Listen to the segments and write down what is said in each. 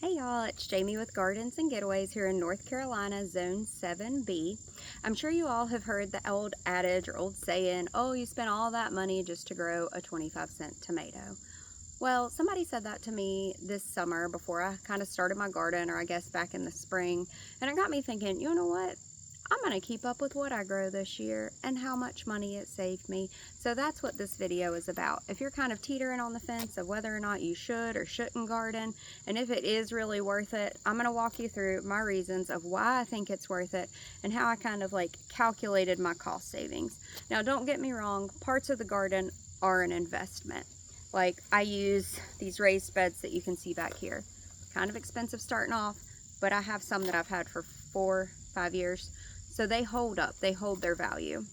Hey y'all, it's Jamie with Gardens and Getaways here in North Carolina, Zone 7B. I'm sure you all have heard the old adage or old saying, oh, you spent all that money just to grow a 25-cent tomato. Well, somebody said that to me this summer before I kind of started my garden, or I guess back in the spring, and it got me thinking, you know what? I'm going to keep up with what I grow this year and how much money it saved me. So that's what this video is about. If you're kind of teetering on the fence of whether or not you should or shouldn't garden, and if it is really worth it, I'm going to walk you through my reasons of why I think it's worth it and how I kind of like calculated my cost savings. Now, don't get me wrong, parts of the garden are an investment. Like I use these raised beds that you can see back here. Kind of expensive starting off, but I have some that I've had for 4-5 years. So they hold up, they hold their value.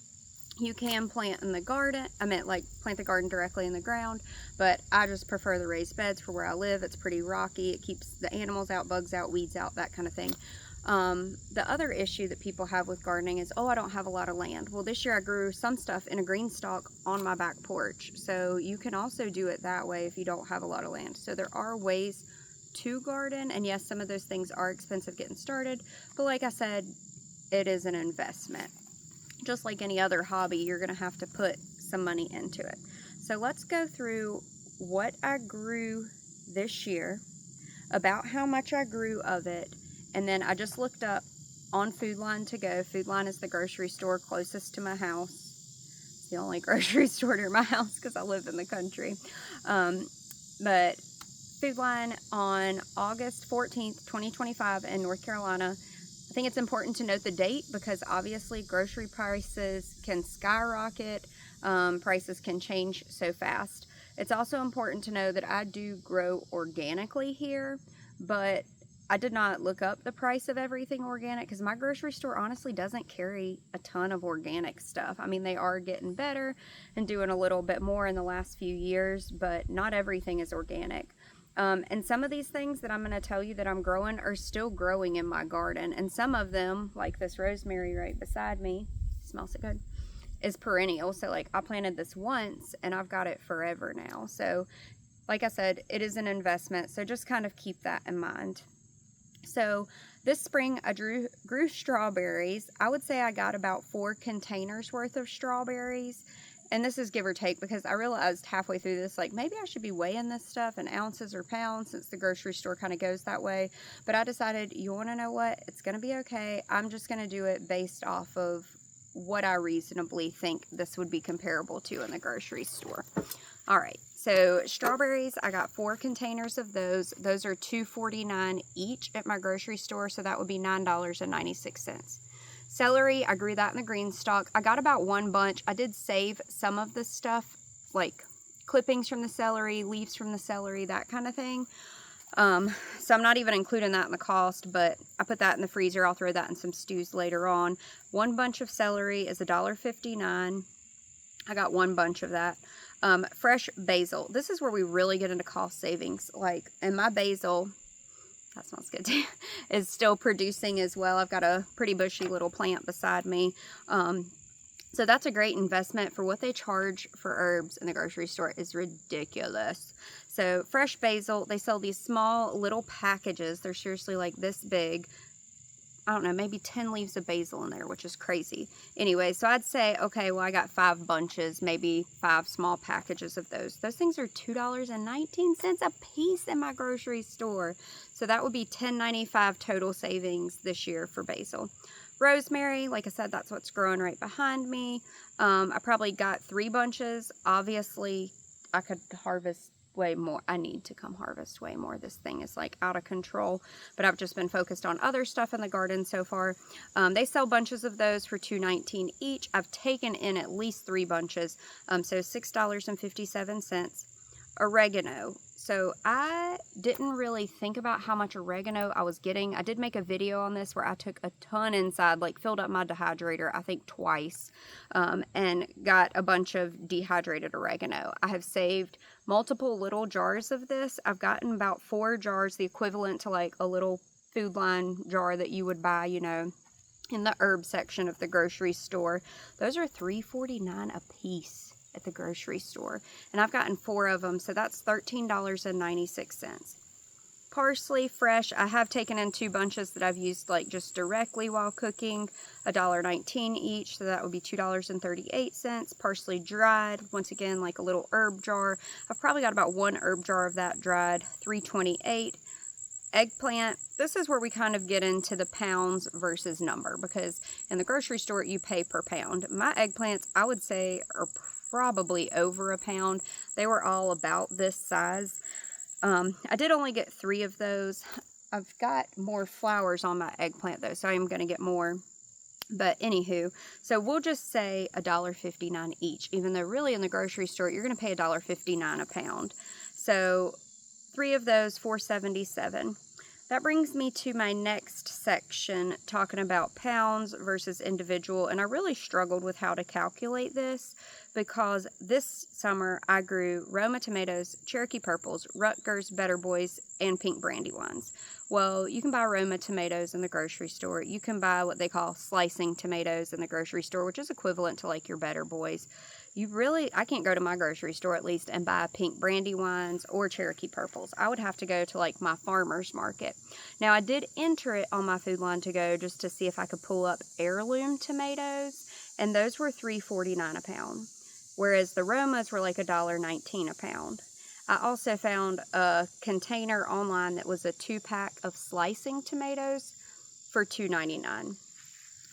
You can plant in the garden, plant the garden directly in the ground, but I just prefer the raised beds for where I live. It's pretty rocky, it keeps the animals out, bugs out, weeds out, that kind of thing. The other issue that people have with gardening is, oh, I don't have a lot of land. Well, this year I grew some stuff in a green stalk on my back porch. So you can also do it that way if you don't have a lot of land. So there are ways to garden, and yes, some of those things are expensive getting started, but like I said, it is an investment. Just like any other hobby, you're going to have to put some money into it. So let's go through what I grew this year, about how much I grew of it, and then I just looked up on Food Line to go. Food Line is the grocery store closest to my house. It's the only grocery store near my house because I live in the country. But Food Line on August 14th, 2025 in North Carolina. I think it's important to note the date because obviously grocery prices can skyrocket, prices can change so fast. It's also important to know that I do grow organically here, but I did not look up the price of everything organic because my grocery store honestly doesn't carry a ton of organic stuff. I mean, they are getting better and doing a little bit more in the last few years, but not everything is organic. And some of these things that I'm going to tell you that I'm growing are still growing in my garden. And some of them, like this rosemary right beside me, smells so good, is perennial. So like I planted this once and I've got it forever now. So like I said, it is an investment. So just kind of keep that in mind. So this spring I grew strawberries. I would say I got about 4 containers worth of strawberries. And this is give or take because I realized halfway through this, like maybe I should be weighing this stuff in ounces or pounds since the grocery store kind of goes that way. But I decided, you want to know what? It's going to be okay. I'm just going to do it based off of what I reasonably think this would be comparable to in the grocery store. All right. So strawberries, I got 4 containers of those. Those are $2.49 each at my grocery store. So that would be $9.96. Celery, I grew that in the green stalk. I got about 1 bunch. I did save some of the stuff, like clippings from the celery, leaves from the celery, that kind of thing. So I'm not even including that in the cost, but I put that in the freezer. I'll throw that in some stews later on. 1 bunch of celery is $1.59. I got 1 bunch of that. Fresh basil. This is where we really get into cost savings. Like, and my basil, that smells good too, is still producing as well. I've got a pretty bushy little plant beside me. So that's a great investment. For what they charge for herbs in the grocery store is ridiculous. So fresh basil, they sell these small little packages. They're seriously like this big. I don't know, maybe 10 leaves of basil in there, which is crazy. Anyway, so I'd say, okay, well, I got 5 bunches, maybe 5 small packages of those. Those things are $2.19 a piece in my grocery store. So that would be $10.95 total savings this year for basil. Rosemary, like I said, that's what's growing right behind me. I probably got 3 bunches. Obviously, I could harvest way more. I need to come harvest way more. This thing is like out of control, but I've just been focused on other stuff in the garden so far. They sell bunches of those for $2.19 each. I've taken in at least 3 bunches, so $6.57. Oregano. So I didn't really think about how much oregano I was getting. I did make a video on this where I took a ton inside, like filled up my dehydrator, I think twice, and got a bunch of dehydrated oregano. I have saved multiple little jars of this. I've gotten about 4 jars, the equivalent to like a little Food Line jar that you would buy, you know, in the herb section of the grocery store. Those are $3.49 a piece at the grocery store, and I've gotten 4 of them, so that's $13.96. Parsley, fresh, I have taken in 2 bunches that I've used like just directly while cooking, $1.19 each, so that would be $2.38. Parsley dried, once again, like a little herb jar. I've probably got about 1 herb jar of that dried, $3.28. Eggplant, this is where we kind of get into the pounds versus number, because in the grocery store you pay per pound. My eggplants, I would say, are probably over a pound. They were all about this size. I did only get 3 of those. I've got more flowers on my eggplant though, so I'm going to get more. But anywho, so we'll just say $1.59 each, even though really in the grocery store you're going to pay $1.59 a pound. So 3 of those, $4.77. That brings me to my next section, talking about pounds versus individual. And I really struggled with how to calculate this, because this summer I grew Roma tomatoes, Cherokee purples, Rutgers Better Boys, and pink brandywines. Well, you can buy Roma tomatoes in the grocery store. You can buy what they call slicing tomatoes in the grocery store, which is equivalent to like your Better Boys. I can't go to my grocery store at least and buy pink brandywines or Cherokee purples. I would have to go to like my farmer's market. Now I did enter it on my food line to go just to see if I could pull up heirloom tomatoes, and those were $3.49 a pound, whereas the Romas were like $1.19 a pound. I also found a container online that was a 2-pack of slicing tomatoes for $2.99.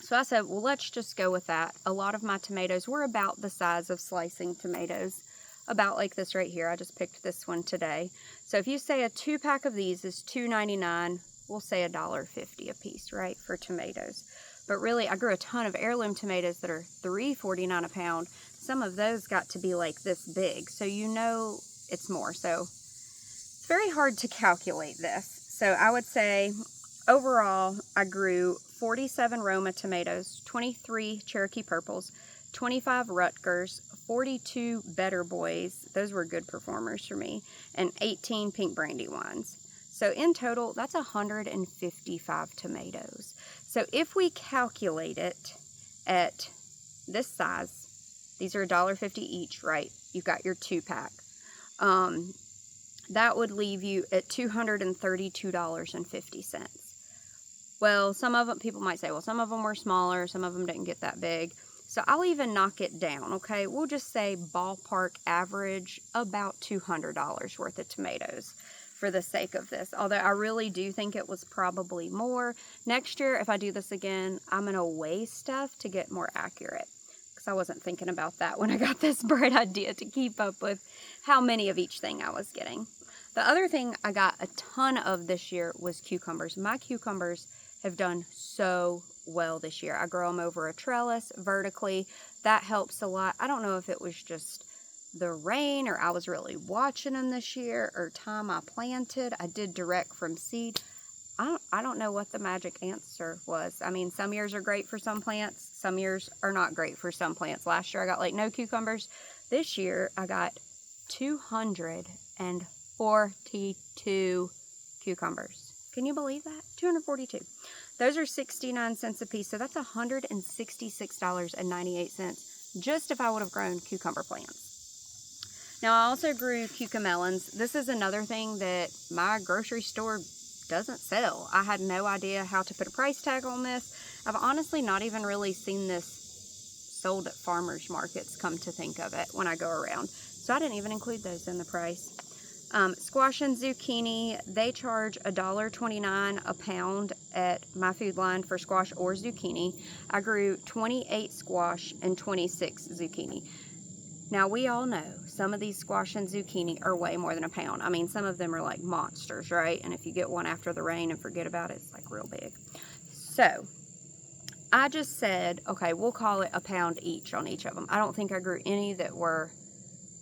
So I said, well, let's just go with that. A lot of my tomatoes were about the size of slicing tomatoes, about like this right here. I just picked this one today. So if you say a 2-pack of these is $2.99, we'll say $1.50 a piece, right, for tomatoes. But really, I grew a ton of heirloom tomatoes that are $3.49 a pound. Some of those got to be like this big, so you know it's more. So it's very hard to calculate this. So I would say overall, I grew 47 Roma tomatoes, 23 Cherokee purples, 25 Rutgers, 42 Better Boys, those were good performers for me, and 18 pink brandywines. So in total, that's 155 tomatoes. So if we calculate it at this size, these are $1.50 each, right? You've got your 2-pack. That would leave you at $232.50. Well, some of them, people might say, well, some of them were smaller, some of them didn't get that big. So I'll even knock it down, okay? We'll just say ballpark average about $200 worth of tomatoes for the sake of this. Although I really do think it was probably more. Next year, if I do this again, I'm going to weigh stuff to get more accurate, because I wasn't thinking about that when I got this bright idea to keep up with how many of each thing I was getting. The other thing I got a ton of this year was cucumbers. My cucumbers have done so well this year. I grow them over a trellis vertically. That helps a lot. I don't know if it was just the rain or I was really watching them this year or time I planted. I did direct from seed. I don't know what the magic answer was. I mean, some years are great for some plants. Some years are not great for some plants. Last year I got like no cucumbers. This year I got 242 cucumbers. Can you believe that? 242. Those are 69 cents a piece, so that's $166.98 just if I would have grown cucumber plants. Now, I also grew cucamelons. This is another thing that my grocery store doesn't sell. I had no idea how to put a price tag on this. I've honestly not even really seen this sold at farmers markets, come to think of it, when I go around. So I didn't even include those in the price. Squash and zucchini, they charge $1.29 a pound at my food line for squash or zucchini. I grew 28 squash and 26 zucchini. Now, we all know some of these squash and zucchini are way more than a pound. I mean, some of them are like monsters, right? And if you get one after the rain and forget about it, it's like real big. So I just said, okay, we'll call it a pound each on each of them. I don't think I grew any that were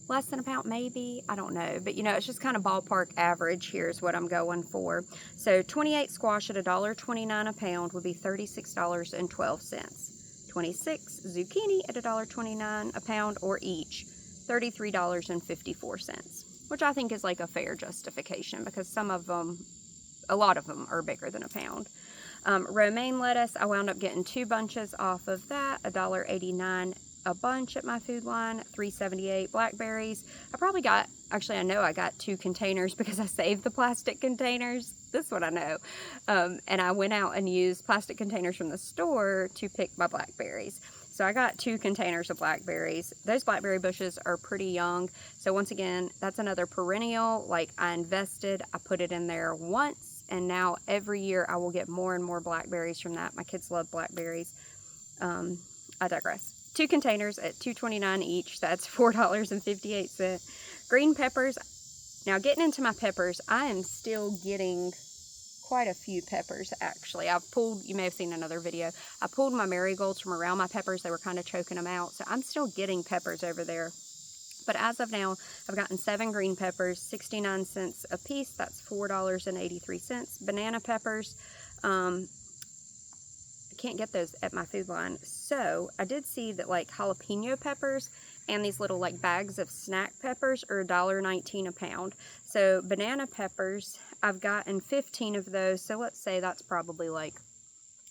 less than a pound, maybe, I don't know, but you know, it's just kind of ballpark average. Here's what I'm going for. So 28 squash at $1.29 a pound would be $36.12. 26 zucchini at $1.29 a pound, or each $33.54, which I think is like a fair justification, because some of them, a lot of them are bigger than a pound. Romaine lettuce, I wound up getting 2 bunches off of that, $1.89 a bunch at my food line, $3.78. Blackberries, I probably got, actually I know I got 2 containers because I saved the plastic containers. This one I know. And I went out and used plastic containers from the store to pick my blackberries. So I got 2 containers of blackberries. Those blackberry bushes are pretty young. So once again, that's another perennial. Like, I invested, I put it in there once, and now every year I will get more and more blackberries from that. My kids love blackberries. I digress. 2 containers at $2.29 each. That's $4.58. Green peppers. Now, getting into my peppers, I am still getting quite a few peppers, actually. I've pulled, you may have seen another video, I pulled my marigolds from around my peppers. They were kind of choking them out, so I'm still getting peppers over there. But as of now, I've gotten 7 green peppers, 69 cents a piece. That's $4.83. Banana peppers, I can't get those at my food line. So I did see that like jalapeno peppers and these little like bags of snack peppers are $1.19 a pound. So banana peppers, I've gotten 15 of those. So let's say that's probably like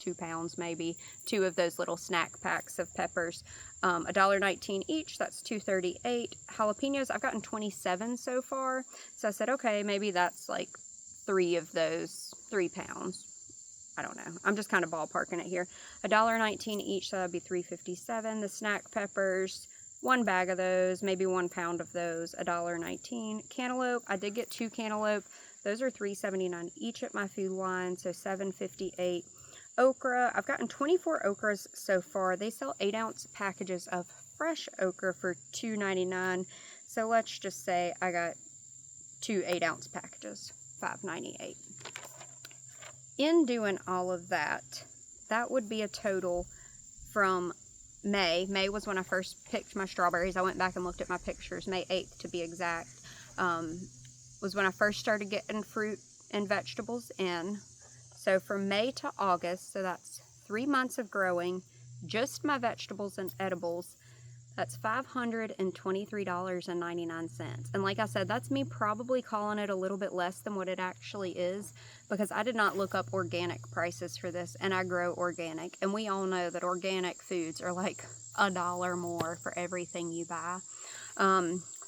2 pounds, maybe 2 of those little snack packs of peppers. $1.19 each. That's $2.38. Jalapenos, I've gotten 27 so far. So I said, okay, maybe that's like 3 of those, 3 pounds. I don't know. I'm just kind of ballparking it here. $1.19 each, so that'd be $3.57. The snack peppers, 1 bag of those, maybe 1 pound of those, $1.19. Cantaloupe, I did get 2 cantaloupe. Those are $3.79 each at my food line, so $7.58. Okra, I've gotten 24 okras so far. They sell 8-ounce packages of fresh okra for $2.99. So let's just say I got 2 8-ounce packages, $5.98. In doing all of that, that would be a total from May. May was when I first picked my strawberries. I went back and looked at my pictures. May 8th to be exact, was when I first started getting fruit and vegetables in. So from May to August, so that's 3 months of growing, just my vegetables and edibles, that's $523.99. And like I said, that's me probably calling it a little bit less than what it actually is, because I did not look up organic prices for this, and I grow organic. And we all know that organic foods are like $1 more for everything you buy.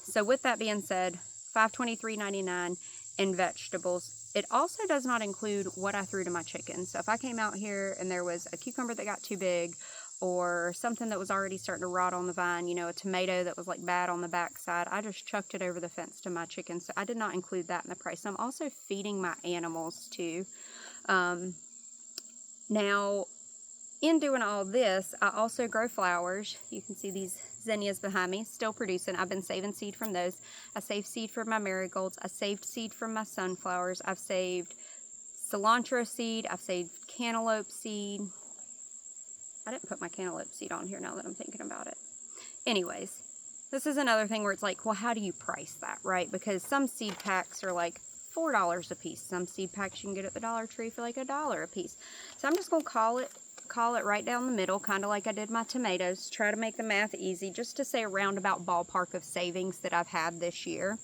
So with that being said, $523.99 in vegetables. It also does not include what I threw to my chickens. So if I came out here and there was a cucumber that got too big, or something that was already starting to rot on the vine, you know, a tomato that was like bad on the backside, I just chucked it over the fence to my chickens. So I did not include that in the price. I'm also feeding my animals too. Now, in doing all this, I also grow flowers. You can see these zinnias behind me, still producing. I've been saving seed from those. I saved seed from my marigolds. I saved seed from my sunflowers. I've saved cilantro seed. I've saved cantaloupe seed. I didn't put my cantaloupe seed on here now that I'm thinking about it. Anyways, this is another thing where it's like, well, how do you price that, right? Because some seed packs are like $4 a piece. Some seed packs you can get at the Dollar Tree for like $1 a piece. So I'm just going to call it right down the middle, kind of like I did my tomatoes. Try to make the math easy, just to say a roundabout ballpark of savings that I've had this year.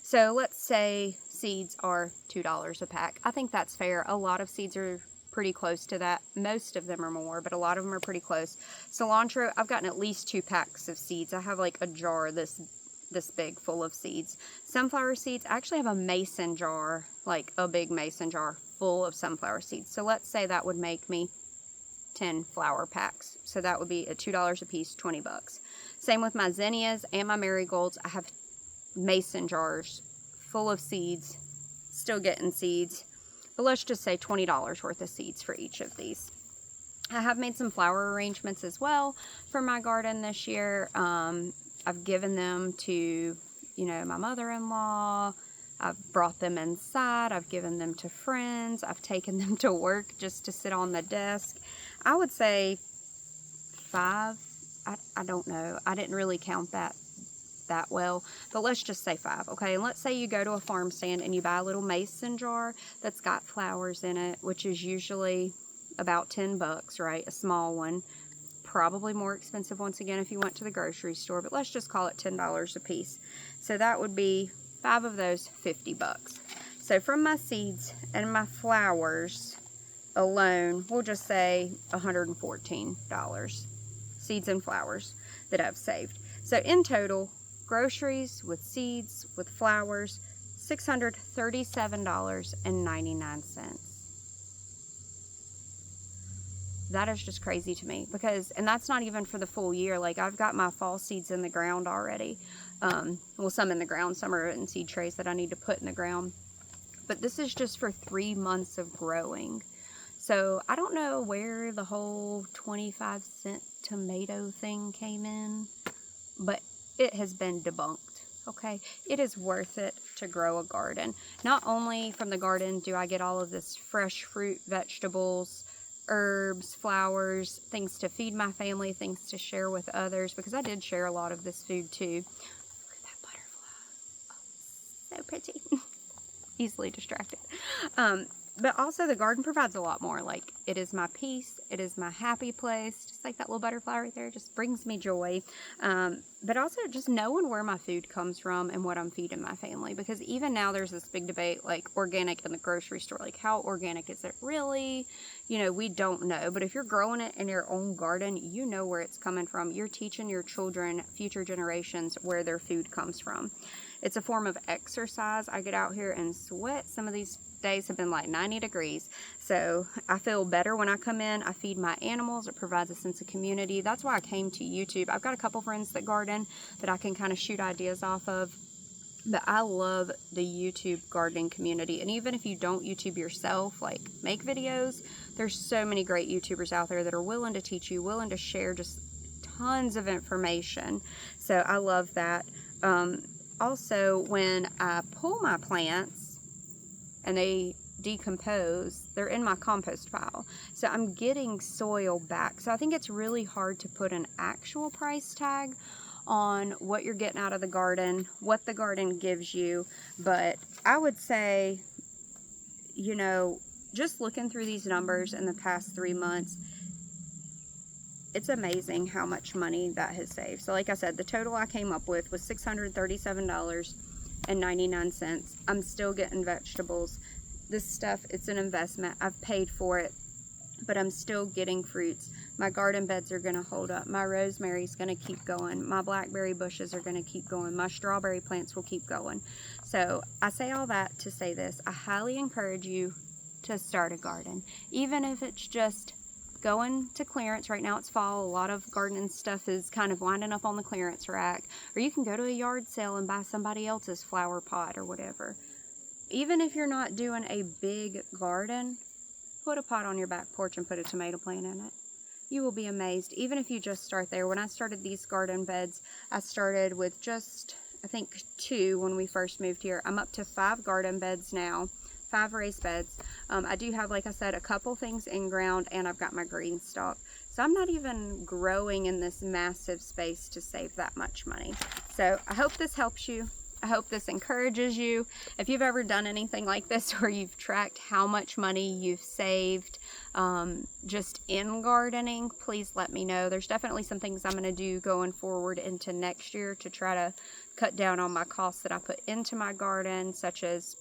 So let's say seeds are $2 a pack. I think that's fair. A lot of seeds are pretty close to that. Most of them are more, but a lot of them are pretty close. Cilantro, I've gotten at least 2 packs of seeds. I have like a jar this big full of seeds. Sunflower seeds, I actually have a mason jar, like a big mason jar full of sunflower seeds. So let's say that would make me 10 flower packs. So that would be at $2 a piece, 20 bucks. Same with my zinnias and my marigolds. I have mason jars full of seeds, still getting seeds. But let's just say $20 worth of seeds for each of these. I have made some flower arrangements as well for my garden this year. I've given them to, you know, my mother-in-law. I've brought them inside. I've given them to friends. I've taken them to work just to sit on the desk. I would say 5. I don't know. I didn't really count that well, but let's just say 5, okay? And let's say you go to a farm stand and you buy a little mason jar that's got flowers in it, which is usually about 10 bucks, right? A small one. Probably more expensive once again if you went to the grocery store, but let's just call it $10 a piece. So that would be 5 of those, 50 bucks. So from my seeds and my flowers alone, we'll just say $114. Seeds and flowers. that I've saved. So in total, groceries with seeds, with flowers, $637.99. That is just crazy to me, because, and that's not even for the full year. Like, I've got my fall seeds in the ground already. Well, some in the ground, some are in seed trays that I need to put in the ground. But this is just for 3 months of growing. So I don't know where the whole 25-cent tomato thing came in, but it has been debunked. Okay, it is worth it to grow a garden. Not only from the garden do I get all of this fresh fruit, vegetables, herbs, flowers, things to feed my family, things to share with others, because I did share a lot of this food too. Look at that butterfly. Oh, so pretty. Easily distracted. But also the garden provides a lot more. Like, it is my peace, it is my happy place, just like that little butterfly right there, just brings me joy. But also just knowing where my food comes from and what I'm feeding my family, because even now there's this big debate, like organic in the grocery store, like how organic is it really? You know, we don't know. But if you're growing it in your own garden, you know where it's coming from. You're teaching your children, future generations, where their food comes from. It's a form of exercise. I get out here and sweat. Some of these days have been like 90 degrees. So I feel better when I come in. I feed my animals. It provides a sense of community. That's why I came to YouTube. I've got a couple friends that garden that I can kind of shoot ideas off of. But I love the YouTube gardening community. And even if you don't YouTube yourself, like make videos, there's so many great YouTubers out there that are willing to teach you, willing to share just tons of information. So I love that. Also, when I pull my plants and they decompose, they're in my compost pile. So I'm getting soil back. So I think it's really hard to put an actual price tag on what you're getting out of the garden, what the garden gives you. But I would say, you know, just looking through these numbers in the past 3 months, it's amazing how much money that has saved. So like I said, the total I came up with was $637.99. I'm still getting vegetables. This stuff, it's an investment. I've paid for it, but I'm still getting fruits. My garden beds are gonna hold up. My rosemary's gonna keep going. My blackberry bushes are gonna keep going. My strawberry plants will keep going. So I say all that to say this. I highly encourage you to start a garden, even if it's just going to clearance. Right now it's fall. A lot of gardening stuff is kind of winding up on the clearance rack. Or you can go to a yard sale and buy somebody else's flower pot or whatever. Even if you're not doing a big garden, put a pot on your back porch and put a tomato plant in it. You will be amazed, even if you just start there. When I started these garden beds, I started with just, I think, 2 when we first moved here. I'm up to 5 garden beds now. 5 raised beds. I do have, like I said, a couple things in ground, and I've got my green stalk. So I'm not even growing in this massive space to save that much money. So I hope this helps you. I hope this encourages you. If you've ever done anything like this where you've tracked how much money you've saved just in gardening, please let me know. There's definitely some things I'm going to do going forward into next year to try to cut down on my costs that I put into my garden, such as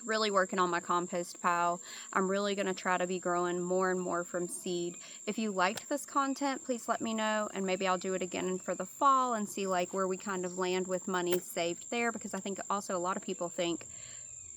really working on my compost pile. I'm really going to try to be growing more and more from seed. If you liked this content, please let me know, and maybe I'll do it again for the fall and see like where we kind of land with money saved there, because I think also a lot of people think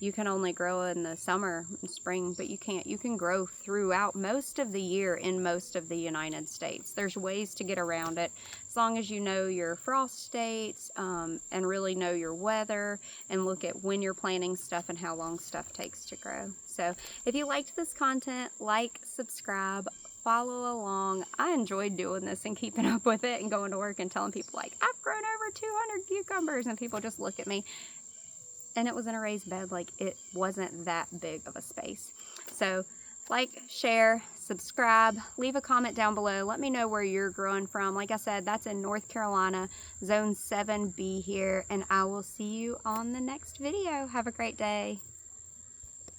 you can only grow in the summer and spring, but you can't. You can grow throughout most of the year in most of the United States. There's ways to get around it, as long as you know your frost dates and really know your weather and look at when you're planting stuff and how long stuff takes to grow. So if you liked this content, like, subscribe, follow along. I enjoyed doing this and keeping up with it and going to work and telling people like, I've grown over 200 cucumbers, and people just look at me. And it was in a raised bed, like it wasn't that big of a space. So like, share, subscribe, leave a comment down below. Let me know where you're growing from. Like I said, that's in North Carolina, Zone 7B here, and I will see you on the next video. Have a great day.